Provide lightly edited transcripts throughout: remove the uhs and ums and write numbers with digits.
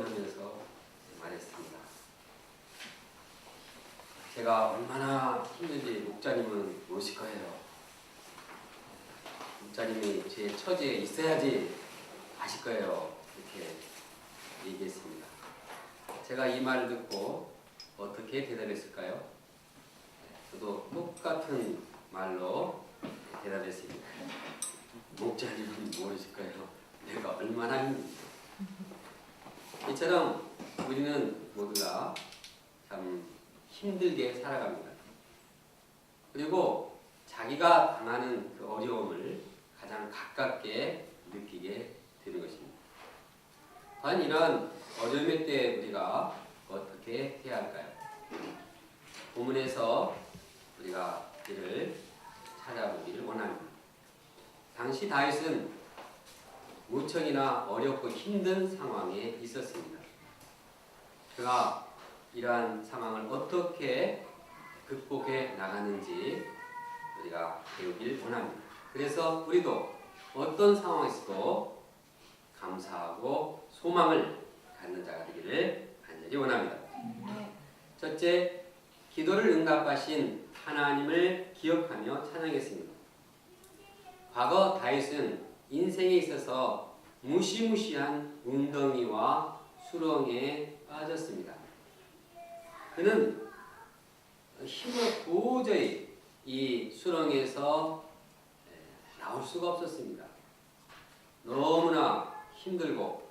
하면서 말했습니다. 제가 얼마나 힘든지 목자님은 모실 거예요. 목자님이 제 처지에 있어야지 아실 거예요. 이렇게 얘기했습니다. 제가 이 말을 듣고 어떻게 대답했을까요? 저도 똑같은 말로 대답했습니다. 목자님은 모르실 거예요. 내가 얼마나 힘든지. 이처럼 우리는 모두가 참 힘들게 살아갑니다. 그리고 자기가 당하는 그 어려움을 가장 가깝게 느끼게 되는 것입니다. 과연 이런 어려움의 때 우리가 어떻게 해야 할까요? 본문에서 우리가 이를 찾아보기를 원합니다. 당시 다윗은 무청이나 어렵고 힘든 상황에 있었습니다. 그가 이러한 상황을 어떻게 극복해 나가는지 우리가 배우길 원합니다. 그래서 우리도 어떤 상황에서도 감사하고 소망을 갖는 자가 되기를 간절히 원합니다. 첫째, 기도를 응답하신 하나님을 기억하며 찬양했습니다. 과거 다윗은 인생에 있어서 무시무시한 웅덩이와 수렁에 빠졌습니다. 그는 힘으로 도저히 이 수렁에서 나올 수가 없었습니다. 너무나 힘들고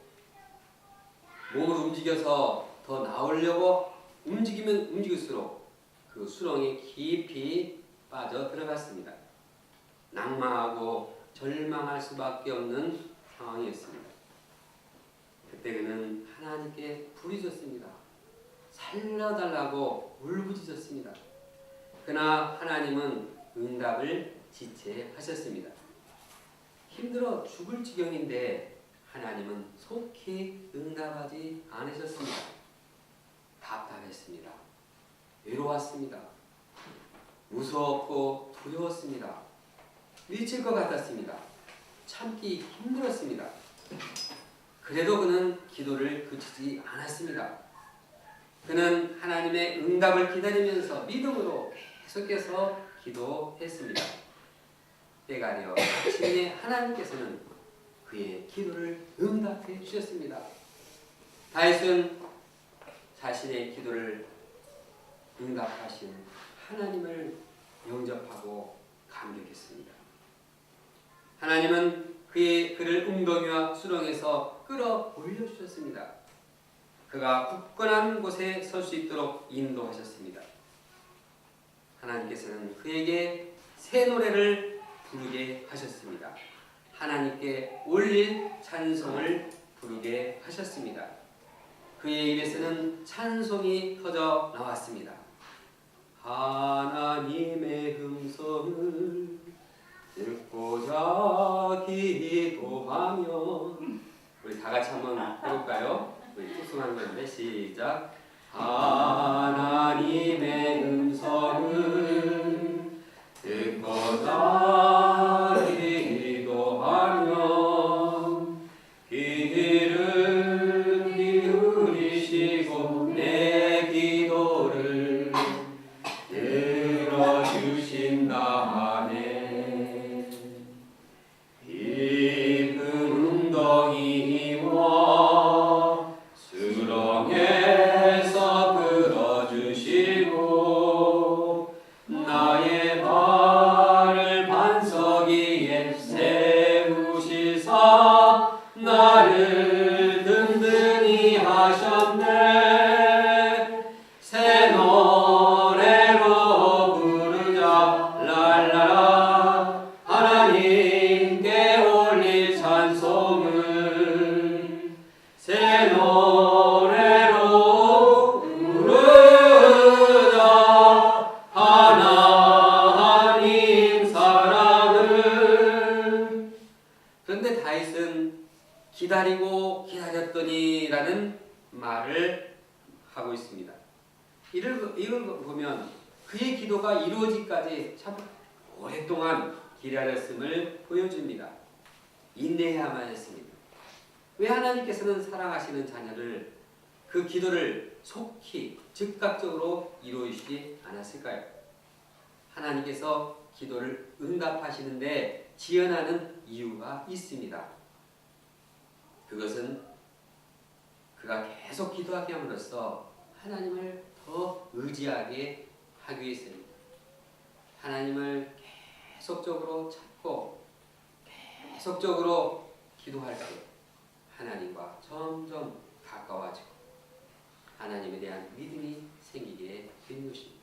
몸을 움직여서 더 나오려고 움직이면 움직일수록 그 수렁에 깊이 빠져 들어갔습니다. 낭망하고 절망할 수밖에 없는 상황이었습니다. 그때 그는 하나님께 부르짖었습니다. 살려달라고 울부짖었습니다. 그러나 하나님은 응답을 지체하셨습니다. 힘들어 죽을 지경인데 하나님은 속히 응답하지 않으셨습니다. 답답했습니다. 외로웠습니다. 무서웠고 두려웠습니다. 미칠 것 같았습니다. 참기 힘들었습니다. 그래도 그는 기도를 그치지 않았습니다. 그는 하나님의 응답을 기다리면서 믿음으로 계속해서 기도했습니다. 때가 되어 마침내 하나님께서는 그의 기도를 응답해 주셨습니다. 다윗은 자신의 기도를 응답하신 하나님을 영접하고 감격했습니다. 하나님은 그를 웅덩이와 수렁에서 끌어올려 주셨습니다. 그가 굳건한 곳에 설 수 있도록 인도하셨습니다. 하나님께서는 그에게 새 노래를 부르게 하셨습니다. 하나님께 올릴 찬송을 부르게 하셨습니다. 그의 입에서는 찬송이 터져 나왔습니다. 하나님의 음성을 듣고자 기도하며, 우리 다 같이 한번 해볼까요? 우리 뚝뚝한 건데 시작. 하나님의 음성을 듣고자 기도하며 귀를 기울이시고 내 기도를 들어주신다네. 깊은 웅덩이와 수렁에서 끌어주시고 나의 발을 반석 위에 세우시사 나를 든든히 하셨네. 새 노래로 부르자 랄라라. 하나님께 올릴 찬송을 새 노래로 부르자 하나님 사랑을. 그런데 다윗은 기다리고 기다렸더니라는 말을 하고 있습니다. 이를 보면 그의 기도가 이루어지기까지 참 오랫동안 기다렸음을 보여줍니다. 인내해야만 했습니다. 왜 하나님께서는 사랑하시는 자녀를 그 기도를 속히 즉각적으로 이루어주시지 않았을까요? 하나님께서 기도를 응답하시는데 지연하는 이유가 있습니다. 그것은 그가 계속 기도하게 함으로써 하나님을 더 의지하게 하기 위해서입니다. 하나님을 계속적으로 찾고 계속적으로 기도할 때 하나님과 점점 가까워지고 하나님에 대한 믿음이 생기게 되는 것입니다.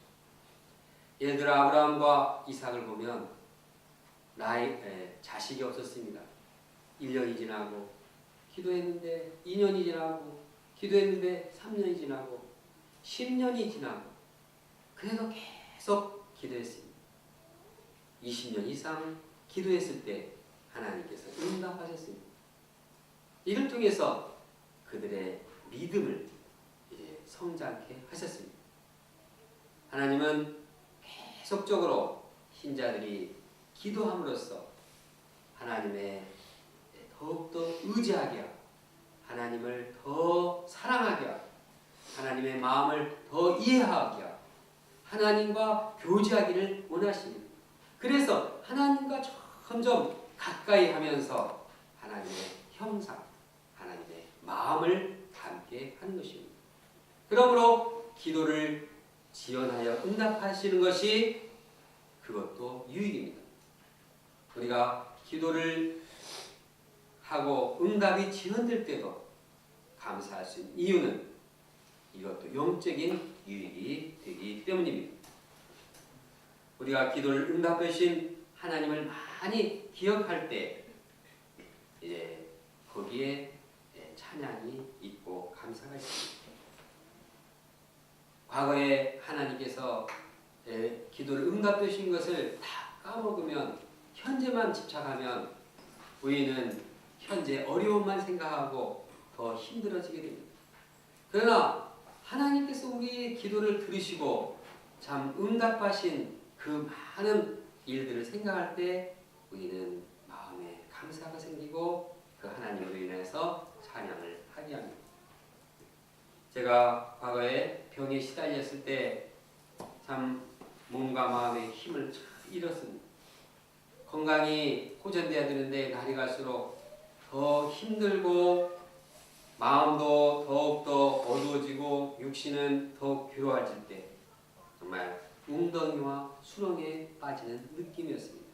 예를 들어 아브라함과 이삭을 보면 자식이 없었습니다. 1년이 지나고 기도했는데 2년이 지나고 기도했는데 3년이 지나고 10년이 지나고 그래도 계속 기도했습니다. 20년 이상 기도했을 때 하나님께서 응답하셨습니다. 이를 통해서 그들의 믿음을 이제 성장케 하셨습니다. 하나님은 계속적으로 신자들이 기도함으로써 하나님의 더욱더 의지하게 하고 하나님을 더 사랑하게 하고 하나님의 마음을 더 이해하게 하고 하나님과 교제하기를 원하십니다. 그래서 하나님과 점점 가까이 하면서 하나님의 형상, 하나님의 마음을 닮게 하는 것입니다. 그러므로 기도를 지연하여 응답하시는 것이 그것도 유익입니다. 우리가 기도를 하고 응답이 지연될 때도 감사할 수 있는 이유는 이것도 영적인 유익이 되기 때문입니다. 우리가 기도를 응답해 주신 하나님을 많이 기억할 때 이제 거기에 찬양이 있고 감사가 있습니다. 과거에 하나님께서 기도를 응답해 주신 것을 다 까먹으면 현재만 집착하면 우리는 현재 어려움만 생각하고 더 힘들어지게 됩니다. 그러나 하나님께서 우리의 기도를 들으시고 참 응답하신 그 많은 일들을 생각할 때 우리는 마음에 감사가 생기고 그 하나님으로 인해서 찬양을 하게 합니다. 제가 과거에 병에 시달렸을 때 참 몸과 마음의 힘을 참 잃었습니다. 건강이 호전돼야 되는데 날이 갈수록 더 힘들고 마음도 더욱더 어두워지고 육신은 더욱 괴로워질 때 정말 웅덩이와 수렁에 빠지는 느낌이었습니다.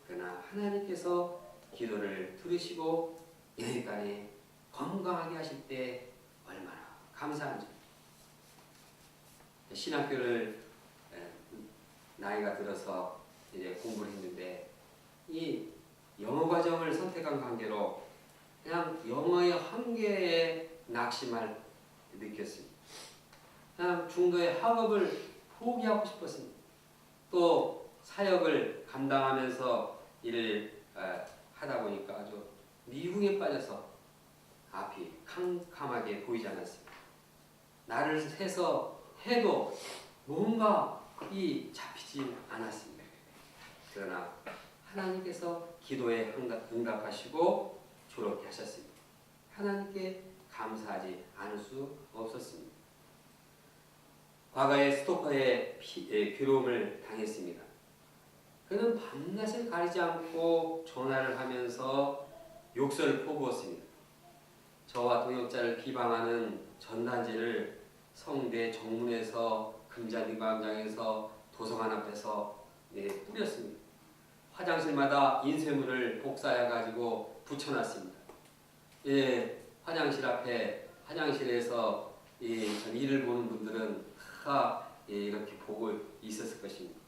그러나 하나님께서 기도를 들으시고 여기까지 건강하게 하실 때 얼마나 감사한지. 신학교를 나이가 들어서 이제 공부를 했는데 이 영어 과정을 선택한 관계로 그냥 영어의 한계에 낙심을 느꼈습니다. 그냥 중도의 학업을 포기하고 싶었습니다. 또 사역을 감당하면서 일을 하다 보니까 아주 미궁에 빠져서 앞이 캄캄하게 보이지 않았습니다. 나를 세서 해도 뭔가 잡히지 않았습니다. 그러나 하나님께서 기도에 응답하시고 졸업케 하셨습니다. 하나님께 감사하지 않을 수 없었습니다. 과거에 스토커의 괴로움을 당했습니다. 그는 밤낮을 가리지 않고 전화를 하면서 욕설을 퍼부었습니다. 저와 동역자를 비방하는 전단지를 성대 정문에서 금잔디 광장에서 도서관 앞에서 뿌렸습니다. 화장실마다 인쇄물을 복사해가지고 붙여놨습니다. 화장실 앞에 화장실에서 일을 보는 분들은 다 이렇게 보고 있었을 것입니다.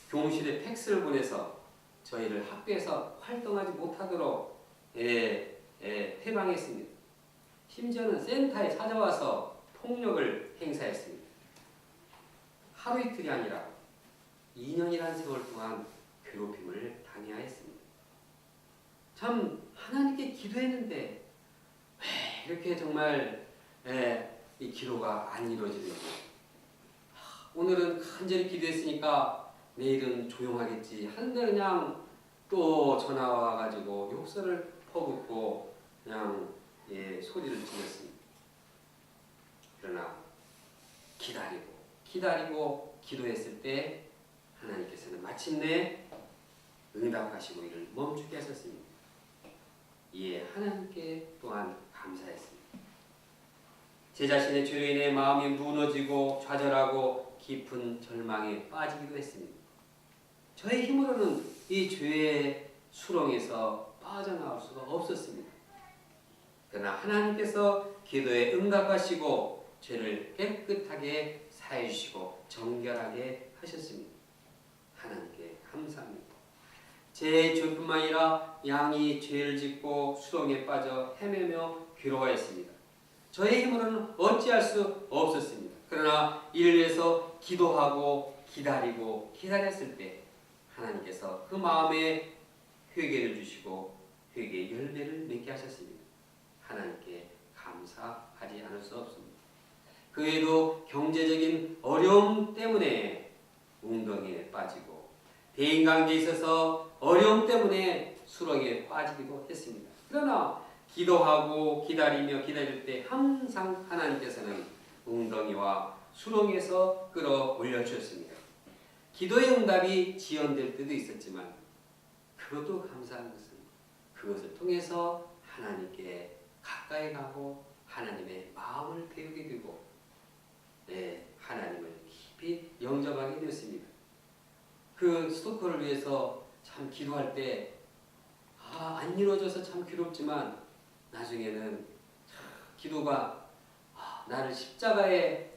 교무실에 팩스를 보내서 저희를 학교에서 활동하지 못하도록 해방했습니다. 심지어는 센터에 찾아와서 폭력을 행사했습니다. 하루 이틀이 아니라 2년이라는 세월 동안 괴롭힘을 당해야 했습니다. 참 하나님께 기도했는데 왜 이렇게 정말 이 기도가 안 이루어지는지. 오늘은 간절히 기도했으니까 내일은 조용하겠지 하는데 그냥 또 전화 와가지고 욕설을 퍼붓고 그냥 소리를 지르습니다. 기다리고 기도했을 때 하나님께서는 마침내 응답하시고 이를 멈추게 하셨습니다. 이에 하나님께 또한 감사했습니다. 제 자신의 죄로 인해 마음이 무너지고 좌절하고 깊은 절망에 빠지기도 했습니다. 저의 힘으로는 이 죄의 수렁에서 빠져나올 수가 없었습니다. 그러나 하나님께서 기도에 응답하시고 죄를 깨끗하게 사해주시고 정결하게 하셨습니다. 하나님께 감사합니다. 제 죄뿐만 아니라 양이 죄를 짓고 수렁에 빠져 헤매며 괴로워했습니다. 저의 힘으로는 어찌할 수 없었습니다. 그러나 이를 위해서 기도하고 기다렸을 때 하나님께서 그 마음에 회개를 주시고 회개의 열매를 맺게 하셨습니다. 하나님께 감사하지 않을 수 없습니다. 그 외에도 경제적인 어려움 때문에 웅덩이에 빠지고 대인관계에 있어서 어려움 때문에 수렁에 빠지기도 했습니다. 그러나 기도하고 기다릴 때 항상 하나님께서는 웅덩이와 수렁에서 끌어올려 주셨습니다. 기도의 응답이 지연될 때도 있었지만 그것도 감사한 것은 그것을 통해서 하나님께 가까이 가고 하나님의 마음을 배우게 되고 하나님을 깊이 영접하게 되었습니다. 그 스토커를 위해서 참 기도할 때 안 이루어져서 참 괴롭지만 나중에는 기도가 나를 십자가에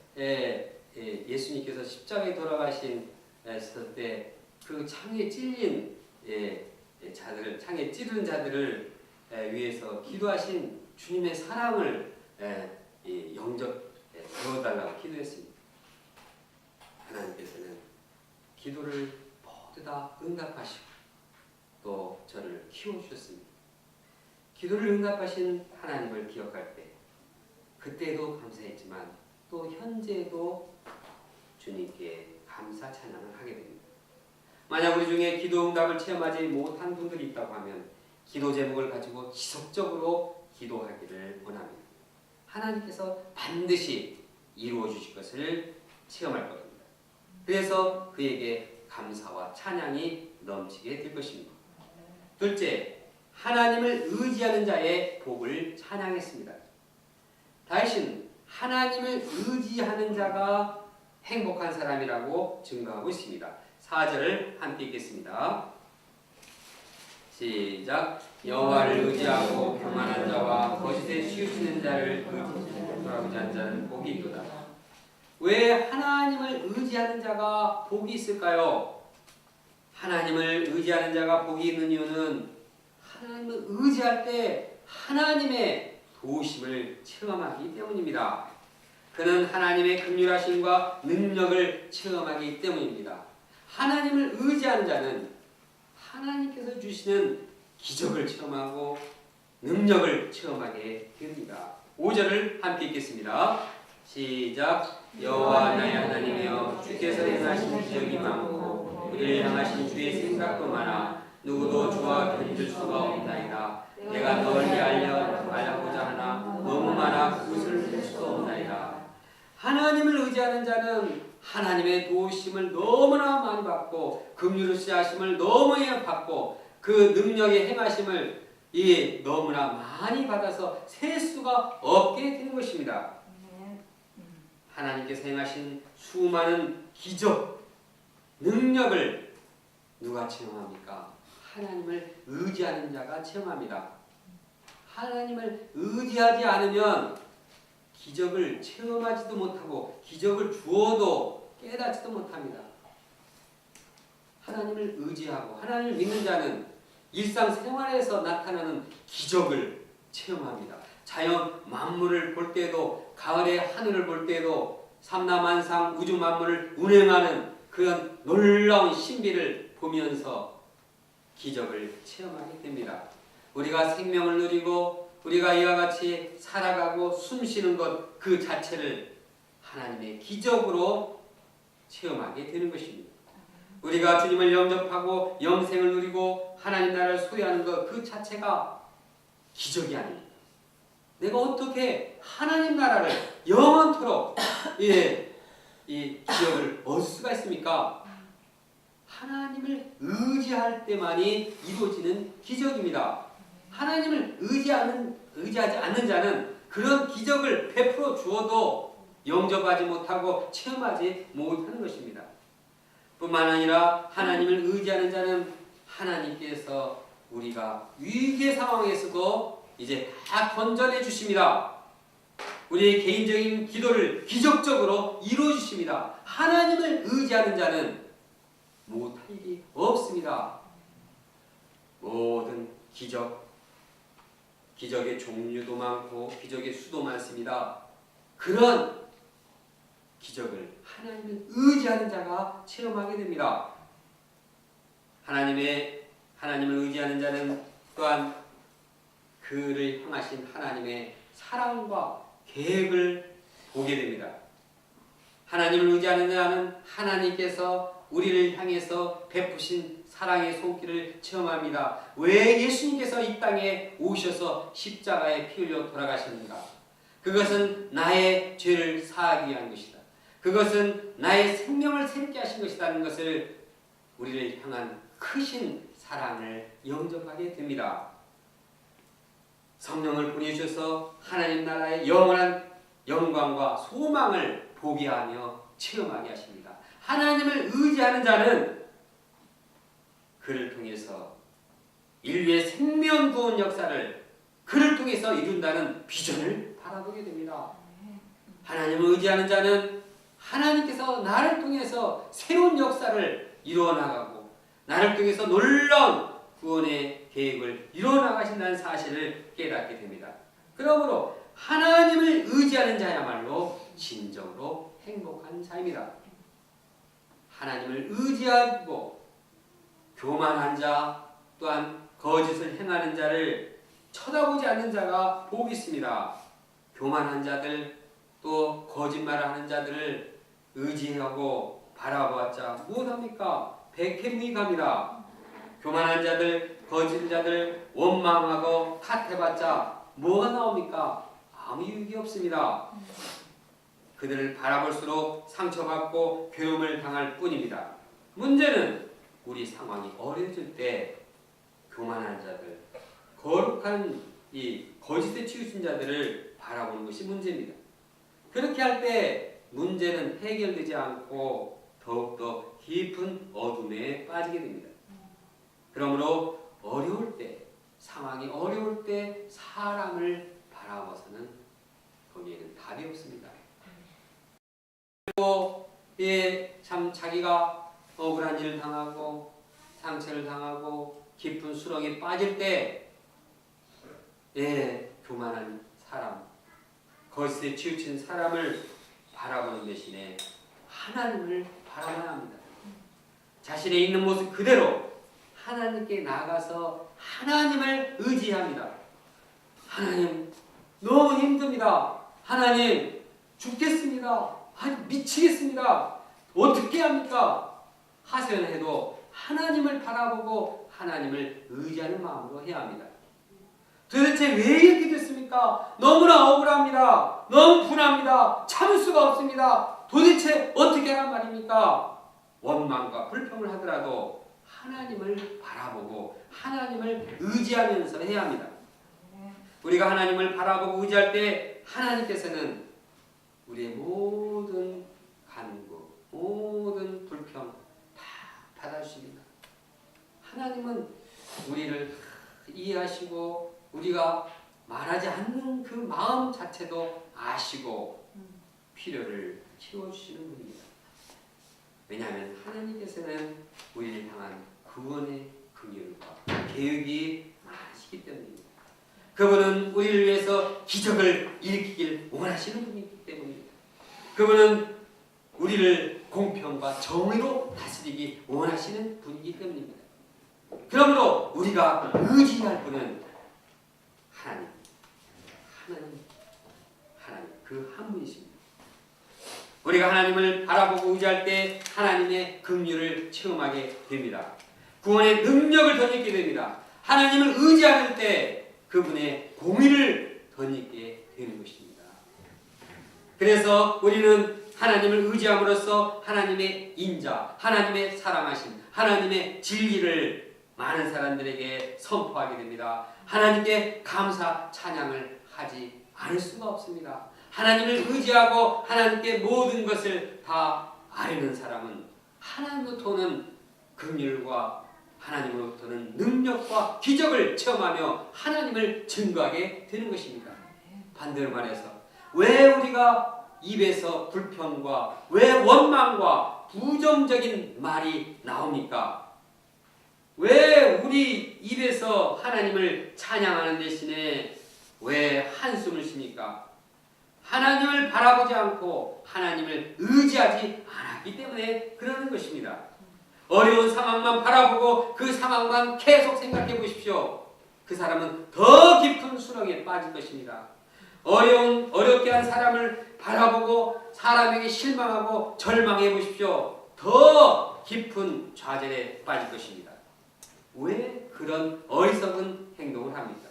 예수님께서 십자가에 돌아가신 때 그 창에 찔린 자들을 창에 찌른 자들을 위해서 기도하신 주님의 사랑을 배워달라고 기도했습니다. 하나님께서는 기도를 모두 다 응답하시고 또 저를 키워주셨습니다. 기도를 응답하신 하나님을 기억할 때 그때도 감사했지만 또 현재도 주님께 감사 찬양을 하게 됩니다. 만약 우리 중에 기도 응답을 체험하지 못한 분들이 있다고 하면 기도 제목을 가지고 지속적으로 기도하기를 원합니다. 하나님께서 반드시 이루어 주실 것을 체험할 겁니다. 그래서 그에게 감사와 찬양이 넘치게 될 것입니다. 둘째, 하나님을 의지하는 자의 복을 찬양했습니다. 다윗은 하나님을 의지하는 자가 행복한 사람이라고 증거하고 있습니다. 4절을 함께 읽겠습니다. 시작. 여호와를 의지하고 교만한 자와 거짓에 치우치는 자를 돌아보지 자는 복이 있도다. 왜 하나님을 의지하는 자가 복이 있을까요? 하나님을 의지하는 자가 복이 있는 이유는 하나님을 의지할 때 하나님의 도우심을 체험하기 때문입니다. 그는 하나님의 긍휼하심과 능력을 체험하기 때문입니다. 하나님을 의지하는 자는 하나님께서 주시는 기적을 체험하고 능력을 체험하게 됩니다. 5절을 함께 읽겠습니다. 시작. 여호와 나의 하나님이여 주께서 행하신 기적이 많고 우리를 향하신 주의 생각도 많아 누구도 주와 견줄 수가 없나이다. 내가 널리 알고자 하나 너무 많아 그것을 할 수가 없나이다. 하나님을 의지하는 자는 하나님의 도우심을 너무나 많이 받고 긍휼히 하심을 너무 받고 그 능력의 행하심을 너무나 많이 받아서 셀 수가 없게 되는 것입니다. 하나님께서 행하신 수많은 기적, 능력을 누가 체험합니까? 하나님을 의지하는 자가 체험합니다. 하나님을 의지하지 않으면 기적을 체험하지도 못하고 기적을 주어도 깨닫지도 못합니다. 하나님을 의지하고 하나님을 믿는 자는 일상생활에서 나타나는 기적을 체험합니다. 자연 만물을 볼 때도 가을의 하늘을 볼 때도 삼라만상 우주 만물을 운행하는 그런 놀라운 신비를 보면서 기적을 체험하게 됩니다. 우리가 생명을 누리고 우리가 이와 같이 살아가고 숨쉬는 것 그 자체를 하나님의 기적으로 체험하게 되는 것입니다. 우리가 주님을 영접하고 영생을 누리고 하나님 나라를 소유하는 것 그 자체가 기적이 아닙니다. 내가 어떻게 하나님 나라를 영원토록 이 기적을 얻을 수가 있습니까? 하나님을 의지할 때만이 이루어지는 기적입니다. 하나님을 의지하지 않는 자는 그런 기적을 베풀어 주어도 영접하지 못하고 체험하지 못하는 것입니다. 뿐만 아니라 하나님을 의지하는 자는 하나님께서 우리가 위기의 상황에서도 이제 다 건져내 주십니다. 우리의 개인적인 기도를 기적적으로 이루어 주십니다. 하나님을 의지하는 자는 못할 일이 없습니다. 모든 기적의 종류도 많고 기적의 수도 많습니다. 그런 기적을 하나님을 의지하는 자가 체험하게 됩니다. 하나님을 의지하는 자는 또한 그를 향하신 하나님의 사랑과 계획을 보게 됩니다. 하나님을 의지하는 자는 하나님께서 우리를 향해서 베푸신 사랑의 손길을 체험합니다. 왜 예수님께서 이 땅에 오셔서 십자가에 피 흘려 돌아가셨는가? 그것은 나의 죄를 사하기 위한 것이다. 그것은 나의 생명을 새롭게 하신 것이라는 것을 우리를 향한 크신 사랑을 영접하게 됩니다. 성령을 보내주셔서 하나님 나라의 영원한 영광과 소망을 보게 하며 체험하게 하십니다. 하나님을 의지하는 자는 그를 통해서 인류의 생명 구원 역사를 그를 통해서 이룬다는 비전을 바라보게 됩니다. 하나님을 의지하는 자는 하나님께서 나를 통해서 새로운 역사를 이루어 나가고 나를 통해서 놀라운 구원의 계획을 이루어 나가신다는 사실을 깨닫게 됩니다. 그러므로 하나님을 의지하는 자야말로 진정으로 행복한 자입니다. 하나님을 의지하고 교만한 자 또한 거짓을 행하는 자를 쳐다보지 않는 자가 복이 있습니다. 교만한 자들 또 거짓말을 하는 자들을 의지하고 바라보았자 무엇합니까? 백해무익합니다. 교만한 자들, 거짓 자들 원망하고 탓해봤자 뭐가 나옵니까? 아무 유익이 없습니다. 그들을 바라볼수록 상처받고 괴로움을 당할 뿐입니다. 문제는 우리 상황이 어려질 때 교만한 자들, 거룩한 이 거짓에 치우친 자들을 바라보는 것이 문제입니다. 그렇게 할 때 문제는 해결되지 않고 더욱더 깊은 어둠에 빠지게 됩니다. 그러므로 어려울 때, 상황이 어려울 때 사람을 바라봐서는 거기에는 답이 없습니다. 그리고 참 자기가 억울한 일을 당하고 상처를 당하고 깊은 수렁에 빠질 때 교만한 사람, 거짓에 치우친 사람을 바라보는 대신에 하나님을 바라봐야 합니다. 자신의 있는 모습 그대로 하나님께 나가서 하나님을 의지합니다. 하나님 너무 힘듭니다. 하나님 죽겠습니다. 미치겠습니다. 어떻게 합니까? 하소연해도 하나님을 바라보고 하나님을 의지하는 마음으로 해야 합니다. 도대체 왜 이렇게 됐습니까? 너무나 억울합니다. 너무 분합니다. 참을 수가 없습니다. 도대체 어떻게 하란 말입니까? 원망과 불평을 하더라도 하나님을 바라보고 하나님을 의지하면서 해야 합니다. 우리가 하나님을 바라보고 의지할 때 하나님께서는 우리의 모든 간구, 모든 불평 다 받아주십니다. 하나님은 우리를 이해하시고 우리가 말하지 않는 그 마음 자체도 아시고 필요를 채워주시는 분입니다. 왜냐하면 하나님께서는 우리를 향한 구원의 긍휼과 계획이 많으시기 때문입니다. 그분은 우리를 위해서 기적을 일으키길 원하시는 분이기 때문입니다. 그분은 우리를 공평과 정의로 다스리기 원하시는 분이기 때문입니다. 그러므로 우리가 의지할 분은 하나님 그 한 분이십니다. 우리가 하나님을 바라보고 의지할 때 하나님의 긍휼을 체험하게 됩니다. 구원의 능력을 덧입게 됩니다. 하나님을 의지하는 때 그분의 공의를 덧입게 되는 것입니다. 그래서 우리는 하나님을 의지함으로써 하나님의 인자, 하나님의 사랑하심, 하나님의 진리를 많은 사람들에게 선포하게 됩니다. 하나님께 감사 찬양을 하지 않을 수가 없습니다. 하나님을 의지하고 하나님께 모든 것을 다 아뢰는 사람은 하나님으로부터 오는 긍휼과 하나님으로부터 오는 능력과 기적을 체험하며 하나님을 증거하게 되는 것입니다. 반대로 말해서 왜 우리가 입에서 불평과 왜 원망과 부정적인 말이 나옵니까? 왜 우리 입에서 하나님을 찬양하는 대신에 왜 한숨을 쉽니까? 하나님을 바라보지 않고 하나님을 의지하지 않았기 때문에 그러는 것입니다. 어려운 상황만 바라보고 그 상황만 계속 생각해 보십시오. 그 사람은 더 깊은 수렁에 빠질 것입니다. 어렵게 한 사람을 바라보고 사람에게 실망하고 절망해 보십시오. 더 깊은 좌절에 빠질 것입니다. 왜 그런 어리석은 행동을 합니까?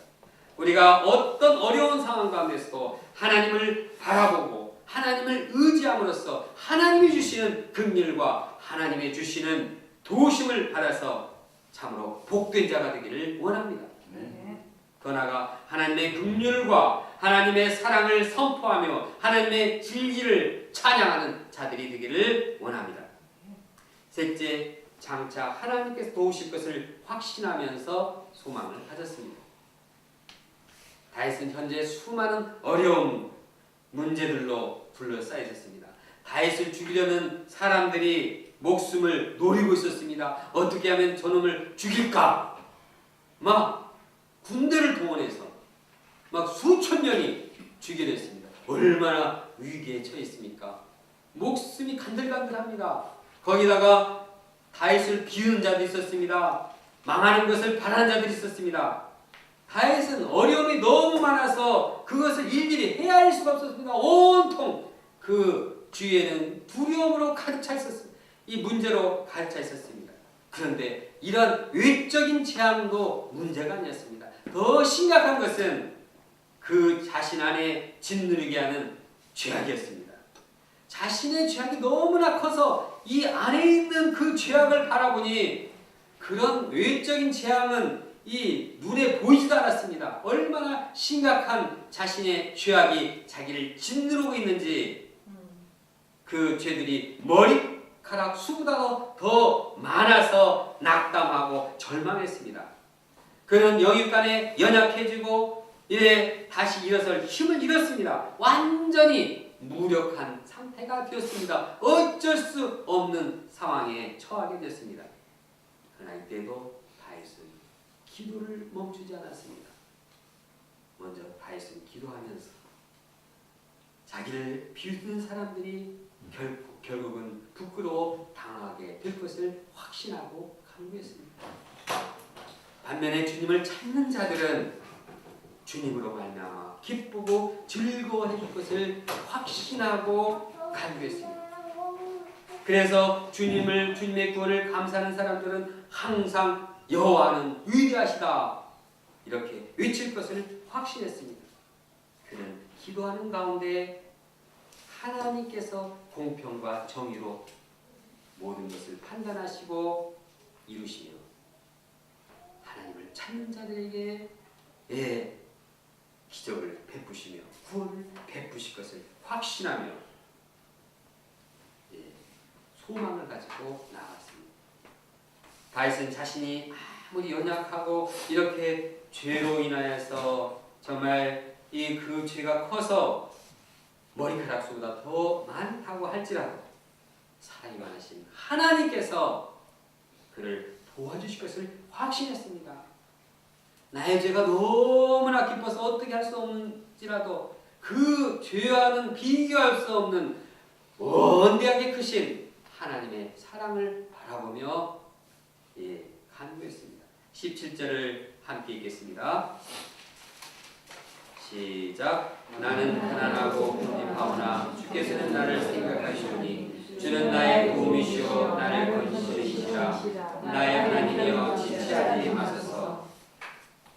우리가 어떤 어려운 상황 가운데서도 하나님을 바라보고 하나님을 의지함으로써 하나님이 주시는 긍휼과 하나님이 주시는 도우심을 받아서 참으로 복된 자가 되기를 원합니다. 더 나아가 하나님의 긍휼과 하나님의 사랑을 선포하며 하나님의 진리를 찬양하는 자들이 되기를 원합니다. 셋째, 장차 하나님께서 도우실 것을 확신하면서 소망을 가졌습니다. 다윗은 현재 수많은 어려움, 문제들로 둘러싸여 있었습니다. 다윗을 죽이려는 사람들이 목숨을 노리고 있었습니다. 어떻게 하면 저놈을 죽일까? 막 군대를 동원해서 막 수천 명이 죽이려 했습니다. 얼마나 위기에 처했습니까? 목숨이 간들간들합니다. 거기다가 다윗을 비우는 자도 있었습니다. 망하는 것을 바라는 자들이 있었습니다. 다윗은 어려움이 너무 많아서 그것을 일일이 헤아릴 수가 없었습니다. 온통 그 주위에는 두려움으로 가득 차 있었습니다. 이 문제로 가득 차 있었습니다. 그런데 이런 외적인 재앙도 문제가 아니었습니다. 더 심각한 것은 그 자신 안에 짓누르게 하는 죄악이었습니다. 자신의 죄악이 너무나 커서 이 안에 있는 그 죄악을 바라보니 그런 외적인 재앙은 이 눈에 보이지도 않았습니다. 얼마나 심각한 자신의 죄악이 자기를 짓누르고 있는지 그 죄들이 머리카락 수보다 더 많아서 낙담하고 절망했습니다. 그는 영육간에 연약해지고 이제 다시 일어설 힘을 잃었습니다. 완전히 무력한 상태가 되었습니다. 어쩔 수 없는 상황에 처하게 됐습니다. 그러나 이때도 다윗은 기도를 멈추지 않았습니다. 먼저 다윗은 기도하면서 자기를 비웃는 사람들이 결국은 부끄러워 당하게 될 것을 확신하고 간구했습니다. 반면에 주님을 찾는 자들은 주님으로 말미암아 기쁘고 즐거워해 줄 것을 확신하고 간구했습니다. 그래서 주님의 구원을 감사하는 사람들은 항상 여호와는 위대하시다 이렇게 외칠 것을 확신했습니다. 그는 기도하는 가운데 하나님께서 공평과 정의로 모든 것을 판단하시고 이루시며 하나님을 찾는 자들에게 기적을 베푸시며 구원을 베푸실 것을 확신하며 소망을 가지고 나아갔습니다. 다윗은 자신이 아무리 연약하고 이렇게 죄로 인하여서 정말 그 죄가 커서 머리카락 수보다 더 많다고 할지라도 사랑이 많으신 하나님께서 그를 도와주실 것을 확신했습니다. 나의 죄가 너무나 깊어서 어떻게 할 수 없는지라도 그 죄와는 비교할 수 없는 원대하게 크신 하나님의 사랑을 바라보며 간구했습니다. 17절을 함께 읽겠습니다. 시작. 나는 가난하고 궁핍하오나 주께서는 나를 생각하시오니 주는 나의 도움이시오 나를 건지시리시라. 나의 하나님이여 지체하지 마소서.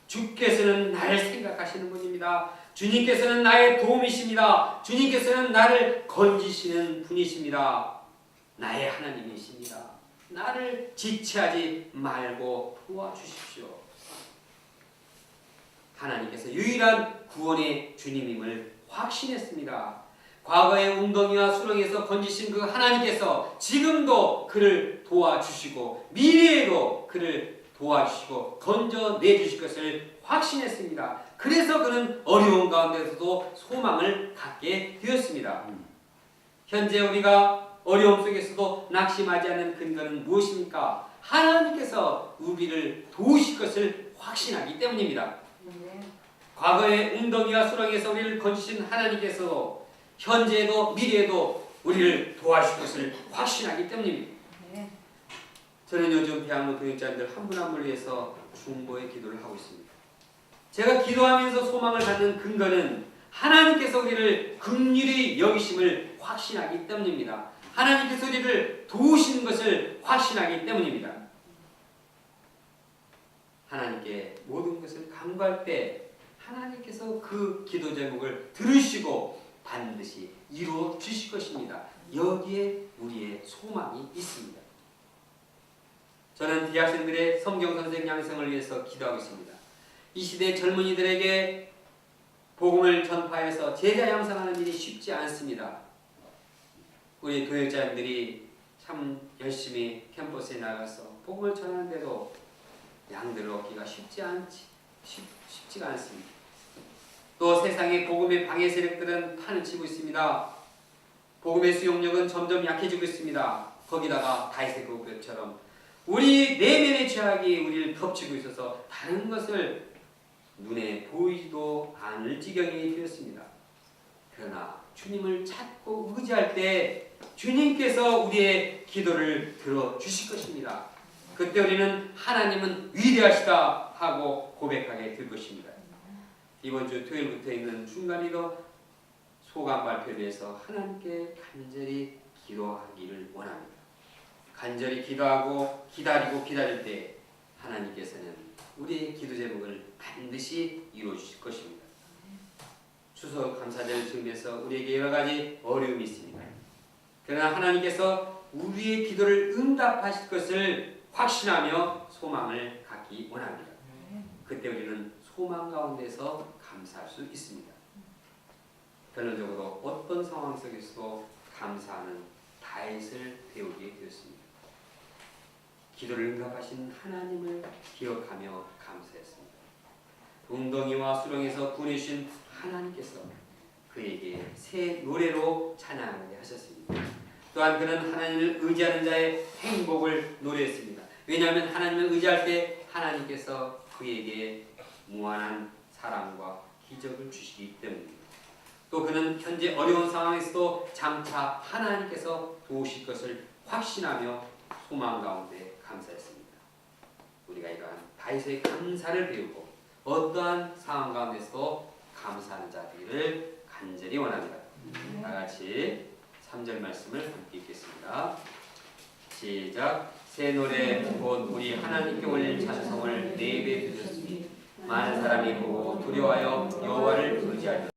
주께서는 나를 생각하시는 분입니다. 것입니다. 주님께서는 나의 도움이십니다. 주님께서는 나를 건지시는 분이십니다. 나의 하나님이십니다. 나를 지체하지 말고 도와주십시오. 하나님께서 유일한 구원의 주님임을 확신했습니다. 과거의 웅덩이와 수렁에서 건지신 그 하나님께서 지금도 그를 도와주시고 미래에도 그를 도와주시고 건져내주실 것을 확신했습니다. 그래서 그는 어려운 가운데서도 소망을 갖게 되었습니다. 현재 우리가 어려움 속에서도 낙심하지 않는 근거는 무엇입니까? 하나님께서 우리를 도우실 것을 확신하기 때문입니다. 과거의 웅덩이와 수렁에서 우리를 건지신 하나님께서 현재에도 미래에도 우리를 도와주실 것을 확신하기 때문입니다. 저는 요즘 배양로 교육자님들 한 분 한 분을 위해서 중보의 기도를 하고 있습니다. 제가 기도하면서 소망을 갖는 근거는 하나님께서 우리를 긍휼히 여기심을 확신하기 때문입니다. 하나님께서 우리를 도우시는 것을 확신하기 때문입니다. 하나님께 모든 것을 간구할 때 하나님께서 그 기도 제목을 들으시고 반드시 이루어 주실 것입니다. 여기에 우리의 소망이 있습니다. 저는 대학생들의 성경 선생 양성을 위해서 기도하고 있습니다. 이 시대 젊은이들에게 복음을 전파해서 제자 양성하는 일이 쉽지 않습니다. 우리 교육자님들이 참 열심히 캠퍼스에 나가서 복음을 전하는데도 양들을 얻기가 쉽지가 않습니다. 또 세상의 복음의 방해 세력들은 판을 치고 있습니다. 복음의 수용력은 점점 약해지고 있습니다. 거기다가 다윗의 고백처럼 우리 내면의 죄악이 우리를 덮치고 있어서 다른 것을 눈에 보이지도 않을 지경이 되었습니다. 그러나 주님을 찾고 의지할 때 주님께서 우리의 기도를 들어주실 것입니다. 그때 우리는 하나님은 위대하시다 하고 고백하게 될 것입니다. 이번 주 토요일부터 있는 중간이도 소감 발표를 위해서 하나님께 간절히 기도하기를 원합니다. 간절히 기도하고 기다릴 때 하나님께서는 우리의 기도 제목을 반드시 이루어 주실 것입니다. 추석 감사절을 준비해서 우리에게 여러 가지 어려움이 있습니다. 그러나 하나님께서 우리의 기도를 응답하실 것을 확신하며 소망을 갖기 원합니다. 그때 우리는 소망 가운데서 감사할 수 있습니다. 결론적으로 어떤 상황 속에서도 감사하는 다윗을 배우게 되었습니다. 기도를 응답하신 하나님을 기억하며 감사했습니다. 웅덩이와 수렁에서 구원해주신 하나님께서 그에게 새 노래로 찬양하게 하셨습니다. 또한 그는 하나님을 의지하는 자의 행복을 노래했습니다. 왜냐하면 하나님을 의지할 때 하나님께서 그에게 무한한 사랑과 기적을 주시기 때문입니다. 또 그는 현재 어려운 상황에서도 장차 하나님께서 도우실 것을 확신하며 소망 가운데 감사했습니다. 우리가 이러한 다윗의 감사를 배우고 어떠한 상황 가운데서도 감사하는 자들을 간절히 원합니다. 다 같이 3절 말씀을 함께 읽겠습니다. 시작. 새 노래 곧 우리 하나님께 올릴 찬송을 네 배 드렸으니 많은 사람이 보고 두려워하여 여호와를 의지하리라.